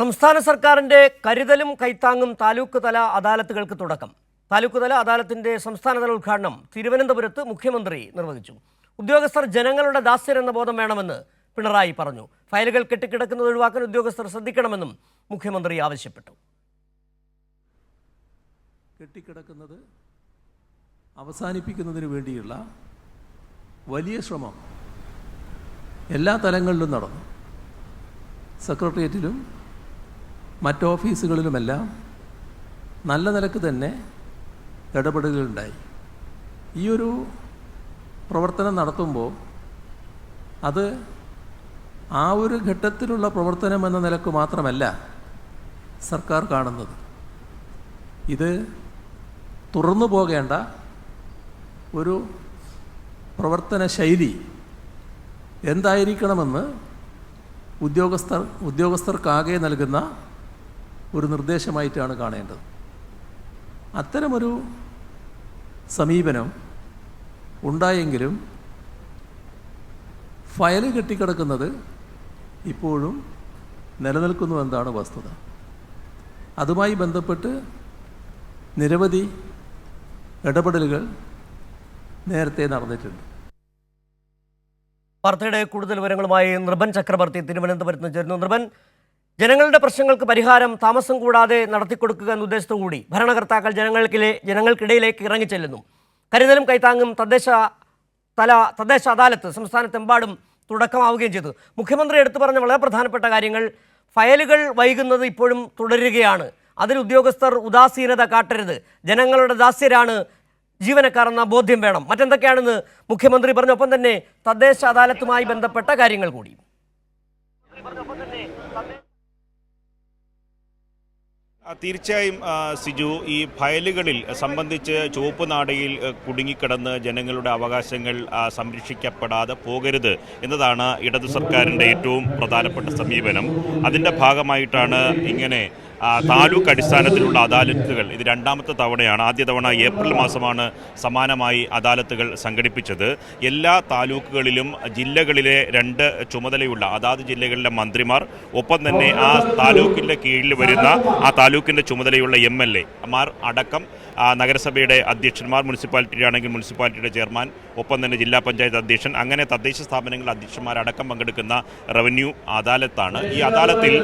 സംസ്ഥാന സർക്കാരിന്റെ കരുതലും കൈത്താങ്ങും താലൂക്ക് തല അദാലത്തുകൾക്ക് തുടക്കം. താലൂക്ക് തല അദാലത്തിന്റെ സംസ്ഥാനതല ഉദ്ഘാടനം തിരുവനന്തപുരത്ത് മുഖ്യമന്ത്രി നിർവഹിച്ചു. ഉദ്യോഗസ്ഥർ ജനങ്ങളുടെ ദാസ്യരെന്ന ബോധം വേണമെന്ന് പിണറായി പറഞ്ഞു. ഫയലുകൾ കെട്ടിക്കിടക്കുന്നത് ഒഴിവാക്കാൻ ഉദ്യോഗസ്ഥർ ശ്രദ്ധിക്കണമെന്നും മുഖ്യമന്ത്രി ആവശ്യപ്പെട്ടു. കെട്ടിക്കിടക്കുന്നത് അവസാനിപ്പിക്കുന്നതിന് വേണ്ടിയുള്ള വലിയ ശ്രമം എല്ലാ തലങ്ങളിലും നടന്നു. സെക്രട്ടേറിയറ്റിലും മറ്റ് ഓഫീസുകളിലുമെല്ലാം നല്ല നിലക്ക് തന്നെ ഇടപെടലുകളുണ്ടായി. ഈ ഒരു പ്രവർത്തനം നടത്തുമ്പോൾ അത് ആ ഒരു ഘട്ടത്തിലുള്ള പ്രവർത്തനം എന്ന നിലക്ക് മാത്രമല്ല സർക്കാർ കാണുന്നത്. ഇത് തുറന്നു പോകേണ്ട ഒരു പ്രവർത്തന ശൈലി എന്തായിരിക്കണമെന്ന് ഉദ്യോഗസ്ഥർക്കാകെ നൽകുന്ന ഒരു നിർദ്ദേശമായിട്ടാണ് കാണേണ്ടത്. അത്തരമൊരു സമീപനം ഉണ്ടായെങ്കിലും ഫയൽ കെട്ടിക്കിടക്കുന്നത് ഇപ്പോഴും നിലനിൽക്കുന്നുവെന്നാണ് വസ്തുത. അതുമായി ബന്ധപ്പെട്ട് നിരവധി ഇടപെടലുകൾ നേരത്തെ നടന്നിട്ടുണ്ട്. വാർത്തയുടെ കൂടുതൽ വിവരങ്ങളുമായി നൃപൻ ചക്രവർത്തി തിരുവനന്തപുരത്ത് നിന്ന് ചേരുന്നു. നൃപൻ, ജനങ്ങളുടെ പ്രശ്നങ്ങൾക്ക് പരിഹാരം താമസം കൂടാതെ നടത്തിക്കൊടുക്കുക എന്ന ഉദ്ദേശത്തോടുകൂടി ഭരണകർത്താക്കൾ ജനങ്ങൾക്കിടയിലേക്ക് ഇറങ്ങിച്ചെല്ലുന്നു. കരുതലും കൈത്താങ്ങും തദ്ദേശ അദാലത്ത് സംസ്ഥാനത്തെമ്പാടും തുടക്കമാവുകയും ചെയ്തു. മുഖ്യമന്ത്രി എടുത്തു പറഞ്ഞ വളരെ പ്രധാനപ്പെട്ട കാര്യങ്ങൾ, ഫയലുകൾ വൈകുന്നത് ഇപ്പോഴും തുടരുകയാണ്. അതിൽ ഉദ്യോഗസ്ഥർ ഉദാസീനത കാട്ടരുത്, ജനങ്ങളുടെ ദാസ്യരാണ് ജീവനക്കാർ എന്ന ബോധ്യം വേണം. മറ്റെന്തൊക്കെയാണെന്ന് മുഖ്യമന്ത്രി പറഞ്ഞു. ഒപ്പം തന്നെ തദ്ദേശ അദാലത്തുമായി ബന്ധപ്പെട്ട കാര്യങ്ങൾ കൂടി. തീർച്ചയായും സിജു, ഈ ഫയലുകളിൽ സംബന്ധിച്ച് ചുവപ്പ് നാടയിൽ കുടുങ്ങിക്കിടന്ന് ജനങ്ങളുടെ അവകാശങ്ങൾ സംരക്ഷിക്കപ്പെടാതെ പോകരുത് എന്നതാണ് ഇടതു സർക്കാരിൻ്റെ ഏറ്റവും പ്രധാനപ്പെട്ട സമീപനം. അതിൻ്റെ ഭാഗമായിട്ടാണ് ഇങ്ങനെ താലൂക്ക് അടിസ്ഥാനത്തിലുള്ള അദാലത്തുകൾ, ഇത് രണ്ടാമത്തെ തവണയാണ്. ആദ്യ തവണ ഏപ്രിൽ മാസമാണ് സമാനമായി അദാലത്തുകൾ സംഘടിപ്പിച്ചത്. എല്ലാ താലൂക്കുകളിലും ജില്ലകളിലെ 2 ചുമതലയുള്ള അതാത് ജില്ലകളിലെ മന്ത്രിമാർ, ഒപ്പം തന്നെ ആ താലൂക്കിൻ്റെ കീഴിൽ വരുന്ന ആ താലൂക്കിൻ്റെ ചുമതലയുള്ള MLA മാർ അടക്കം നഗരസഭയുടെ അധ്യക്ഷന്മാർ, മുനിസിപ്പാലിറ്റി ആണെങ്കിൽ മുനിസിപ്പാലിറ്റിയുടെ ചെയർമാൻ, ഒപ്പം തന്നെ ജില്ലാ പഞ്ചായത്ത് അധ്യക്ഷൻ, അങ്ങനെ തദ്ദേശ സ്ഥാപനങ്ങളുടെ അധ്യക്ഷന്മാരടക്കം പങ്കെടുക്കുന്ന റവന്യൂ അദാലത്താണ്. ഈ അദാലത്തിൽ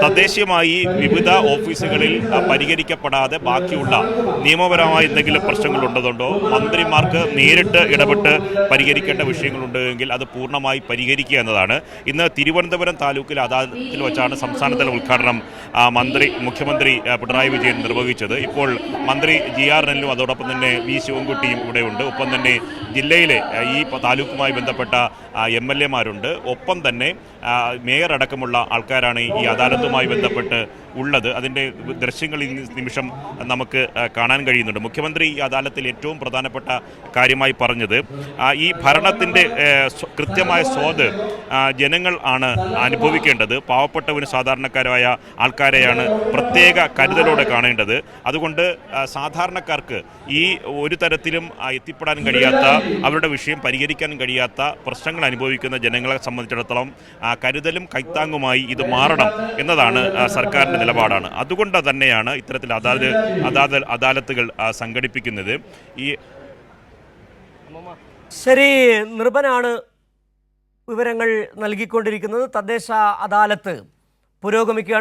തദ്ദേശീയമായി വിവിധ ഓഫീസുകളിൽ പരിഹരിക്കപ്പെടാതെ ബാക്കിയുള്ള നിയമപരമായ എന്തെങ്കിലും പ്രശ്നങ്ങളുണ്ടതുകൊണ്ടോ മന്ത്രിമാർക്ക് നേരിട്ട് ഇടപെട്ട് പരിഹരിക്കേണ്ട വിഷയങ്ങളുണ്ടെങ്കിൽ അത് പൂർണ്ണമായി പരിഹരിക്കുക എന്നതാണ്. ഇന്ന് തിരുവനന്തപുരം താലൂക്കിൽ അദാലത്തിൽ വെച്ചാണ് സംസ്ഥാനതല ഉദ്ഘാടനം മുഖ്യമന്ത്രി പിണറായി വിജയൻ നിർവഹിച്ചത്. ഇപ്പോൾ മന്ത്രി GR നെല്ലും അതോടൊപ്പം തന്നെ V ശിവൻകുട്ടിയും ഇവിടെയുണ്ട്. ഒപ്പം തന്നെ ജില്ലയിലെ ഈ താലൂക്കുമായി ബന്ധപ്പെട്ട MLA മാരുണ്ട്. ഒപ്പം തന്നെ മേയർ അടക്കമുള്ള ആൾക്കാരാണ് ഈ അദാലത്തുമായി ബന്ധപ്പെട്ട് ഉള്ളത്. അതിൻ്റെ ദൃശ്യങ്ങൾ ഈ നിമിഷം നമുക്ക് കാണാൻ കഴിയുന്നുണ്ട്. മുഖ്യമന്ത്രി ഈ അദാലത്തിൽ ഏറ്റവും പ്രധാനപ്പെട്ട കാര്യമായി പറഞ്ഞത്, ഈ ഭരണത്തിൻ്റെ കൃത്യമായ സ്വാദ് ജനങ്ങൾ ആണ് അനുഭവിക്കേണ്ടത്. പാവപ്പെട്ടവന് സാധാരണക്കാരായ ആൾക്കാരെയാണ് പ്രത്യേക കരുതലോടെ കാണേണ്ടത്. അതുകൊണ്ട് സാധാരണക്കാർക്ക് ഈ ഒരു തരത്തിലും എത്തിപ്പെടാൻ കഴിയാത്ത, അവരുടെ വിഷയം പരിഹരിക്കാൻ കഴിയാത്ത പ്രശ്നങ്ങൾ അനുഭവിക്കുന്ന ജനങ്ങളെ സംബന്ധിച്ചിടത്തോളം കരുതലും കൈത്താങ്ങുമായി ഇത് മാറണം എന്നതാണ് സർക്കാരിൻ്റെ നിലപാടാണ്. അതുകൊണ്ട് തന്നെയാണ് ഇത്തരത്തിൽ അദാലത്തുകൾ സംഘടിപ്പിക്കുന്നത്. ശരി, നൃപനാണ് വിവരങ്ങൾ നൽകിക്കൊണ്ടിരിക്കുന്നത്. തദ്ദേശ അദാലത്ത് പുരോഗമിക്കുകയാണ്.